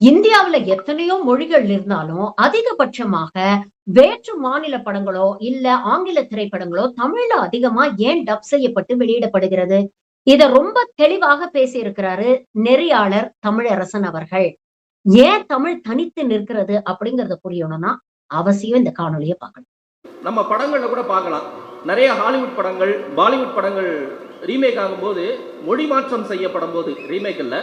இந்தியாவுல எத்தனையோ மொழிகள் இருந்தாலும் அதிகபட்சமாக வேற்று மாநில படங்களோ இல்ல ஆங்கில திரைப்படங்களோ தமிழ்ல அதிகமா ஏன் டப் செய்யப்பட்டு வெளியிடப்படுகிறது? இத ரொம்ப தெளிவாக பேசியிருக்கிறாரு நெறியாளர் தமிழரசன் அவர்கள். ஏன் தமிழ் தனித்து நிற்கிறது அப்படிங்கறத புரியணும்னா அவசியம் இந்த காணொளியை பார்க்கணும். நம்ம படங்கள்ல கூட பார்க்கலாம். நிறைய ஹாலிவுட் படங்கள், பாலிவுட் படங்கள் ரீமேக் ஆகும்போது மொழி மாற்றம் செய்யப்படும் போது ரீமேக்கில்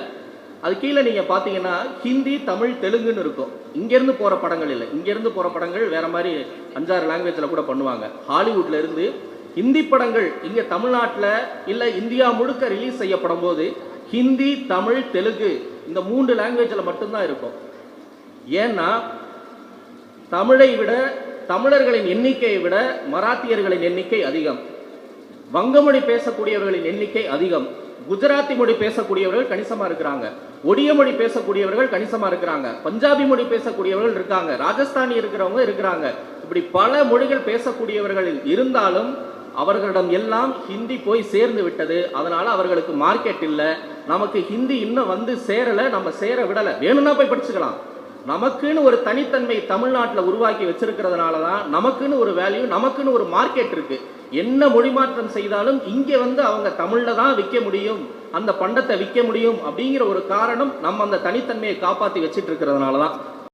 அது கீழே நீங்கள் பார்த்தீங்கன்னா ஹிந்தி, தமிழ், தெலுங்குன்னு இருக்கும். இங்கேருந்து போகிற படங்கள் இல்லை. இங்கேருந்து போகிற படங்கள் வேறு மாதிரி 5-6 லாங்குவேஜில் கூட பண்ணுவாங்க. ஹாலிவுட்ல இருந்து ஹிந்தி படங்கள் இங்கே தமிழ்நாட்டில் இல்லை இந்தியா முழுக்க ரிலீஸ் செய்யப்படும் போது ஹிந்தி, தமிழ், தெலுங்கு இந்த 3 லாங்குவேஜில் மட்டும்தான் இருக்கும். ஏன்னா தமிழை விட, தமிழர்களின் எண்ணிக்கையை விட மராத்தியர்களின் எண்ணிக்கை அதிகம், வங்கமொழி பேசக்கூடியவர்களின் எண்ணிக்கை அதிகம், குஜராத்தி மொழி பேசக்கூடியவர்கள் கணிசமா இருக்கிறாங்க, ஒடிய மொழி பேசக்கூடியவர்கள் கணிசமா இருக்கிறாங்க, பஞ்சாபி மொழி பேசக்கூடியவர்கள் இருக்காங்க, ராஜஸ்தானி இருக்கிறவங்க இருக்கிறாங்க. இப்படி பல மொழிகள் பேசக்கூடியவர்கள் இருந்தாலும் அவர்களிடம் எல்லாம் ஹிந்தி போய் சேர்ந்து விட்டது. அதனால அவர்களுக்கு மார்க்கெட் இல்லை. நமக்கு ஹிந்தி இன்னும் வந்து சேரலை, நம்ம சேர விடலை. வேணும்னா போய் படிச்சுக்கலாம். நமக்குன்னு ஒரு தனித்தன்மை தமிழ்நாட்டில் உருவாக்கி வச்சிருக்கிறதுனால தான் நமக்குன்னு ஒரு வேல்யூ, நமக்குன்னு ஒரு மார்க்கெட் இருக்கு. என்ன மொழி மாற்றம் செய்தாலும் இங்கே வந்து அவங்க தமிழில் தான் விற்க முடியும், அந்த பண்டத்தை விற்க முடியும் அப்படிங்கிற ஒரு காரணம் நம்ம அந்த தனித்தன்மையை காப்பாற்றி வச்சிட்டு இருக்கிறதுனால தான்.